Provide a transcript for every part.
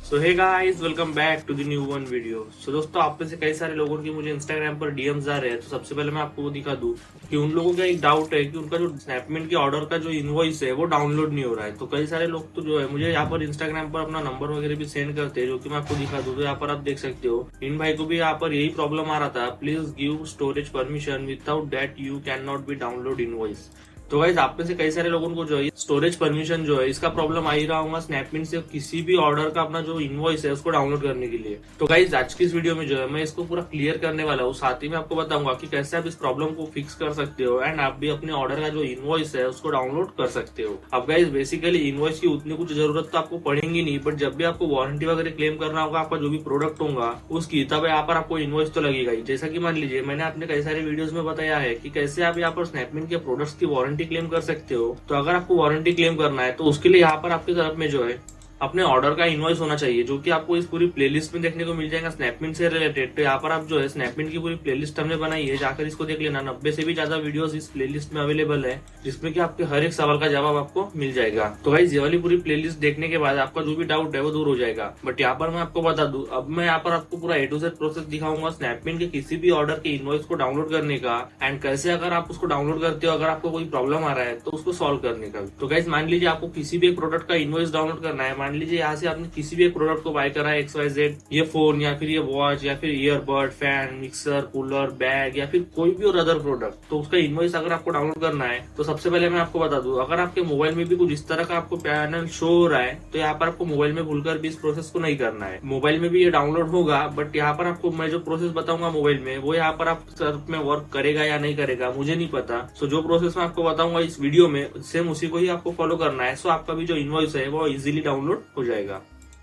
So hey guys, welcome back to the new one video. So दोस्तों, आप में से कई सारे लोगों की मुझे इंस्टाग्राम पर डीएम्स आ रहे हैं। तो सबसे पहले मैं आपको वो दिखा दूं कि उन लोगों का एक डाउट है कि उनका जो स्नैपमिंट के ऑर्डर का जो इनवॉइस है वो डाउनलोड नहीं हो रहा है। तो कई सारे लोग तो जो है मुझे यहाँ पर इंस्टाग्राम पर अपना नंबर वगैरह भी सेंड करते हैं, जो कि मैं आपको दिखा दूं। तो यहाँ पर आप देख सकते हो, इन भाई को भी यहाँ पर यही प्रॉब्लम आ रहा था। Please give storage permission, without that you can not be download invoice. तो गाइस, आप में से कई सारे लोगों को जो है स्टोरेज परमिशन जो है इसका प्रॉब्लम आ ही रहा होगा स्नैपमिंट से किसी भी ऑर्डर का अपना जो इनवॉइस है उसको डाउनलोड करने के लिए। तो गाइस, आज की इस वीडियो में जो है मैं इसको पूरा क्लियर करने वाला हूँ। साथ ही में आपको बताऊंगा कि कैसे आप इस प्रॉब्लम को फिक्स कर सकते हो एंड आप भी अपने ऑर्डर का जो इनवॉइस है उसको डाउनलोड कर सकते हो। अब गाइस, बेसिकली इनवॉइस की उतनी कुछ जरूरत तो आपको पड़ेगी नहीं, बट जब भी आपको वारंटी वगैरह क्लेम करना होगा आपका जो भी प्रोडक्ट होगा उसकी, तब यहाँ पर आपको इनवॉइस तो लगेगा ही। जैसा कि मान लीजिए, मैंने अपने कई सारे वीडियोस में बताया है कि कैसे आप यहाँ पर स्नैपमिंट के प्रोडक्ट्स की वारंटी क्लेम कर सकते हो। तो अगर आपको वारंटी क्लेम करना है तो उसके लिए यहाँ पर आपकी तरफ में जो है अपने ऑर्डर का इनवॉइस होना चाहिए, जो कि आपको इस पूरी प्लेलिस्ट में देखने को मिल जाएगा स्नैपमिंट से रिलेटेड। तो यहाँ पर आप जो है स्नैपमिंट की पूरी प्लेलिस्ट हमने बनाई है, जाकर इसको देख लेना। 90 से भी ज्यादा वीडियोस इस प्लेलिस्ट में अवेलेबल है, जिसमें कि आपके हर एक सवाल का जवाब आपको मिल जाएगा। तो गाइस, ये वाली पूरी प्लेलिस्ट देखने के बाद आपका जो भी डाउट है वो दूर हो जाएगा। बट यहाँ पर मैं आपको बता दूं, अब मैं यहाँ पर आपको पूरा A to Z प्रोसेस दिखाऊंगा स्नैपमिंट के किसी भी ऑर्डर के इनवॉइस को डाउनलोड करने का, एंड कैसे अगर आप उसको डाउनलोड करते हो, अगर आपको कोई प्रॉब्लम आ रहा है तो उसको सॉल्व करने का। तो गाइस, मान लीजिए आपको किसी भी एक प्रोडक्ट का इनवॉइस डाउनलोड करना है। मान लीजिए यहाँ से आपने किसी भी एक प्रोडक्ट को बाय करा है, XYZ, ये फोन या फिर ये वॉच या फिर earbud, fan, mixer, cooler, bag या फिर कोई भी और अदर प्रोडक्ट। तो उसका इनवॉइस अगर आपको डाउनलोड करना है तो सबसे पहले मैं आपको बता दूं, अगर आपके मोबाइल में भी कुछ इस तरह का आपको पैनल शो हो रहा है तो यहाँ पर आपको मोबाइल में भूलकर भी इस प्रोसेस को नहीं करना है। मोबाइल में भी ये डाउनलोड होगा, बट यहाँ पर आपको मैं जो प्रोसेस बताऊंगा मोबाइल में, वो यहाँ पर आप सर में वर्क करेगा या नहीं करेगा मुझे नहीं पता। सो जो प्रोसेस मैं आपको बताऊंगा इस वीडियो में, सेम उसी को ही आपको फॉलो करना है। सो आपका भी जो इनवॉइस है वो इजीली डाउनलोड हो जाएगा।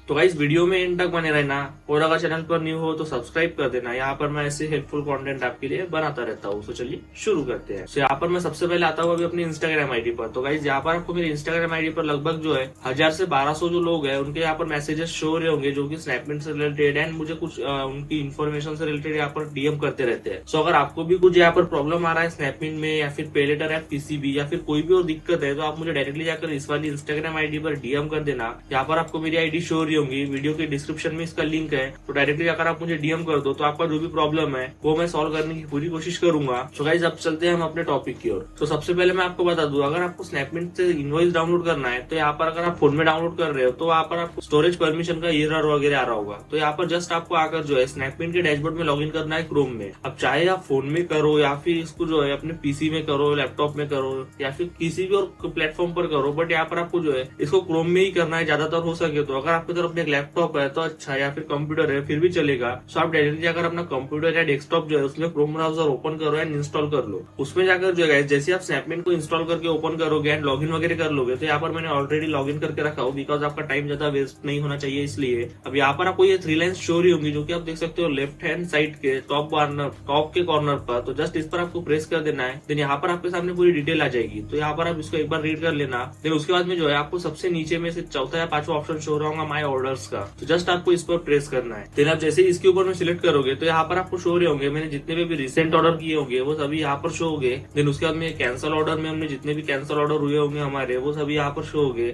तो गाइस, वीडियो में एंड तक बने रहना, और अगर चैनल पर न्यू हो तो सब्सक्राइब कर देना। यहाँ पर मैं ऐसे हेल्पफुल कंटेंट आपके लिए बनाता रहता हूँ। तो चलिए शुरू करते हैं। तो यहाँ पर मैं सबसे पहले आता हूँ अभी अपनी इंस्टाग्राम आईडी पर। तो गाइस, यहाँ पर आपको मेरी इंस्टाग्राम आईडी पर लगभग जो है 1000 से 1200 जो लोग हैं उनके यहाँ पर मैसेजेस शो हो रहे होंगे, जो कि स्नैपमिंट से रिलेटेड एंड मुझे कुछ उनकी इन्फॉर्मेशन से रिलेटेड यहाँ पर डीएम करते रहते हैं। सो अगर आपको भी कुछ यहाँ पर प्रॉब्लम आ रहा है स्नैपमिंट में, या फिर पे लेटर ऐप पीसीबी या फिर कोई भी और दिक्कत है, तो आप मुझे डायरेक्टली जाकर इस वाली इंस्टाग्राम आईडी पर डीएम कर देना। यहाँ पर आपको मेरी आईडी शो हो रही होंगी, वीडियो के डिस्क्रिप्शन में इसका लिंक है। तो डायरेक्टली अगर आप मुझे डीएम कर दो तो आपका जो भी प्रॉब्लम है वो मैं सॉल्व करने की पूरी कोशिश करूंगा। तो गाइस, अब चलते हैं हम अपने टॉपिक की ओर। तो सबसे पहले मैं आपको बता दूं, अगर आपको स्नैपमिंट से इनवॉइस डाउनलोड करना है तो यहाँ पर अगर आप फोन में डाउनलोड कर रहे हो तो यहाँ पर आपको स्टोरेज परमिशन का एरर वगैरह आ रहा होगा। तो यहाँ पर जस्ट आपको आकर जो है स्नैपमिंट के डैशबोर्ड में लॉग इन करना है क्रोम में। अब चाहे आप फोन में करो या फिर इसको जो है अपने पीसी में करो, लैपटॉप में करो या फिर किसी भी और प्लेटफॉर्म पर करो, बट यहाँ पर आपको जो है इसको क्रोम में ही करना है ज्यादातर हो सके तो। अगर आपकी तरफ एक लैपटॉप है तो अच्छा, या फिर कंप्यूटर है फिर भी चलेगा। सो आप डायरेक्टली अगर अपना कंप्यूटर या डेस्कटॉप जो है उसमें क्रोम ब्राउजर ओपन करो एंड इंस्टॉल कर लो। उसमें जाकर जो है जैसे आप स्नैपमिंट को इंस्टॉल करके ओपन करोगे एंड लॉगिन वगैरह कर लोगे, तो यहाँ पर मैंने ऑलरेडी लॉगिन करके रखा हो, बिकॉज आपका टाइम ज्यादा वेस्ट नहीं होना चाहिए इसलिए। अब यहाँ पर आपको ये 3 लाइन्स शो रही होंगी, जो कि आप देख सकते हो लेफ्ट हैंड साइड के टॉप के कॉर्नर पर। तो जस्ट इस पर आपको प्रेस कर देना है। देन यहाँ पर आपके सामने पूरी डिटेल आ जाएगी। तो यहाँ पर आप इसको एक बार रीड कर लेना। देन उसके बाद में जो है आपको सबसे नीचे में से चौथा या पांचवा ऑप्शन शो रहा होगा माई ऑर्डर्स का। तो जस्ट आपको इस पर प्रेस करना है। देन आप जैसे ही इसके ऊपर में सिलेक्ट करोगे तो यहाँ पर आपको शो रहे होंगे मैंने जितने भी रिसेंट ऑर्डर किए होंगे वो सभी यहाँ पर शो होंगे। देन उसके बाद में कैंसिल ऑर्डर में हमने जितने भी कैंसिल ऑर्डर हुए होंगे हमारे, वो सभी यहाँ पर शो होंगे।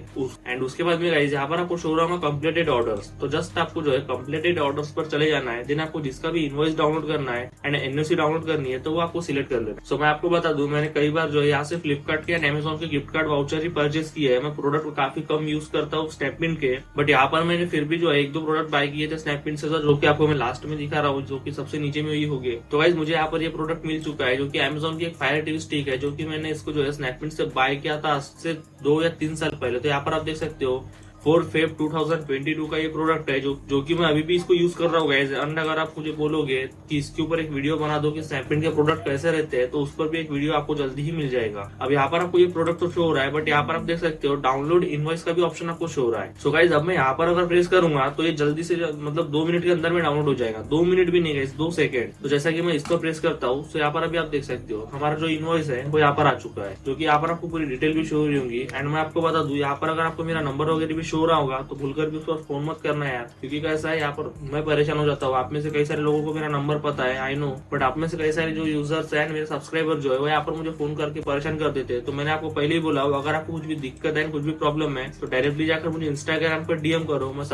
एंड उसके बाद में गाइस, यहाँ पर आपको शो रहा होगा कंप्लीटेड ऑर्डर्स। तो जस्ट आपको जो है कंप्लीटेड ऑर्डर्स पर चले जाना है। देन आपको जिसका भी इनवॉइस डाउनलोड करना है एंड एनओसी डाउनलोड करनी है तो वो आपको सिलेक्ट कर लेना। सो मैं आपको बता दूं, मैंने कई बार जो है यहाँ से फ्लिपकार्ट के एंड अमेजॉन के गिफ्ट कार्ड वाउचर ही परचेस किया है। मैं प्रोडक्ट को काफी कम यूज करता हूँ स्नैपमिंट के, बट यहाँ पर मैंने फिर भी जो है 1-2 प्रोडक्ट बाय किए थे स्नैपमिंट से, जो कि आपको मैं लास्ट में दिखा रहा हूँ, जो कि सबसे नीचे में ही होगी। तो गाइस, मुझे यहाँ पर ये प्रोडक्ट मिल चुका है, जो कि अमेजॉन की एक फायर टीवी स्टिक है, जो कि मैंने इसको जो है स्नैपमिंट से बाय किया था आज से 2 या 3 साल पहले। तो यहाँ पर आप देख सकते हो 4 फेब 2022 का ये प्रोडक्ट है, जो कि मैं अभी भी इसको यूज कर रहा हूँ गाइस। एंड अगर आप मुझे बोलोगे कि इसके ऊपर एक वीडियो बना दो कि स्नैपमिंट के प्रोडक्ट कैसे रहते हैं, तो उस पर भी एक वीडियो आपको जल्दी ही मिल जाएगा। अब यहाँ पर आपको ये प्रोडक्ट तो शो हो रहा है, बट यहाँ पर आप देख सकते हो डाउनलोड इनवॉइस का भी ऑप्शन आपको शो हो रहा है। सो गाइस, अब मैं यहाँ पर अगर प्रेस करूंगा तो ये जल्दी से मतलब 2 मिनट के अंदर में डाउनलोड हो जाएगा। 2 मिनट भी नहीं गाइस, 2 सेकंड। तो जैसा कि मैं इसको प्रेस करता हूँ तो यहाँ पर अभी आप देख सकते हो हमारा जो इनवॉइस है वो यहाँ पर आ चुका है, जो कि यहाँ पर आपको पूरी डिटेल भी शो हो रही होंगी। एंड मैं आपको बता दूं, यहाँ पर अगर आपको मेरा नंबर वगैरह भी शो हो रहा होगा तो भूलकर भी उसको फोन मत करना यार, क्योंकि कैसा है यहाँ पर मैं परेशान हो जाता हूँ। आप में से कई सारे लोगों को मेरा नंबर पता है, आई नो, बट आप में से कई सारे जो यूजर्स है, मेरे सब्सक्राइबर जो है वो यहाँ पर मुझे फोन करके परेशान कर देते हैं। तो मैंने आपको पहले ही बोला, अगर आपको कुछ भी दिक्कत है, कुछ भी प्रॉब्लम है, तो डायरेक्टली जाकर मुझे इंस्टाग्राम पर डीएम करो। मैं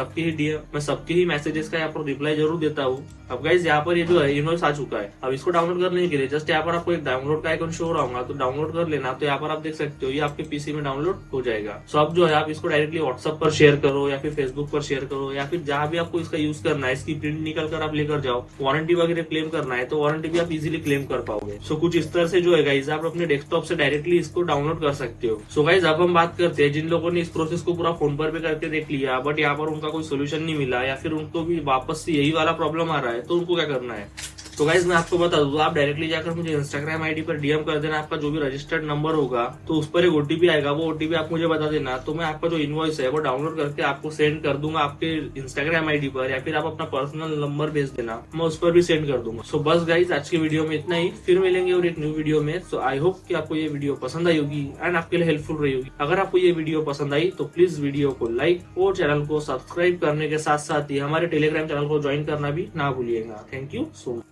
सबके ही मैसेजेस का यहाँ पर रिप्लाई जरूर देता हूँ। अब गाइस यहाँ पर ये जो है इनवॉइस आ चुका है। अब इसको डाउनलोड करने के लिए जस्ट यहाँ पर आपको एक डाउनलोड का आइकन शो हो रहा होगा, तो डाउनलोड कर लेना। तो यहाँ पर आप देख सकते हो ये आपके पीसी में डाउनलोड हो जाएगा। सो अब जो है आप इसको डायरेक्टली व्हाट्सएप पर शेयर करो या फिर फेसबुक पर शेयर करो, या फिर जहां भी आपको इसका यूज करना है, इसकी प्रिंट निकल कर आप लेकर जाओ। वारंटी वगैरह क्लेम करना है तो वारंटी भी आप इजीली क्लेम कर पाओगे। सो कुछ इस तरह से जो है गाइज आप अपने डेस्कटॉप से डायरेक्टली इसको डाउनलोड कर सकते हो। सो गाइज अब हम बात करते हैं जिन लोगों ने इस प्रोसेस को पूरा फोन पर भी करके देख लिया, बट यहाँ पर उनका कोई सोल्यूशन नहीं मिला, या फिर उनको भी वापस से यही वाला प्रॉब्लम आ रहा है, तो उनको क्या करना है। तो गाइज मैं आपको बता दूं, आप डायरेक्टली जाकर मुझे इंस्टाग्राम आईडी पर डीएम कर देना। आपका जो भी रजिस्टर्ड नंबर होगा तो उस पर एक ओटीपी आएगा, वो ओटीपी आप मुझे बता देना। तो मैं आपका जो इनवॉइस है वो डाउनलोड करके आपको सेंड कर दूंगा आपके इंस्टाग्राम आईडी पर, या फिर आप अपना पर्सनल नंबर भेज देना, मैं उस पर भी सेंड कर दूंगा। सो बस गाइज आज की वीडियो में इतना ही, फिर मिलेंगे और एक न्यू वीडियो में। सो आई होप कि आपको ये वीडियो पसंद आई होगी एंड आपके लिए हेल्पफुल रही होगी। अगर आपको ये वीडियो पसंद आई तो प्लीज वीडियो को लाइक और चैनल को सब्सक्राइब करने के साथ साथ ही हमारे टेलीग्राम चैनल को ज्वाइन करना भी ना भूलिएगा। Thank you so much.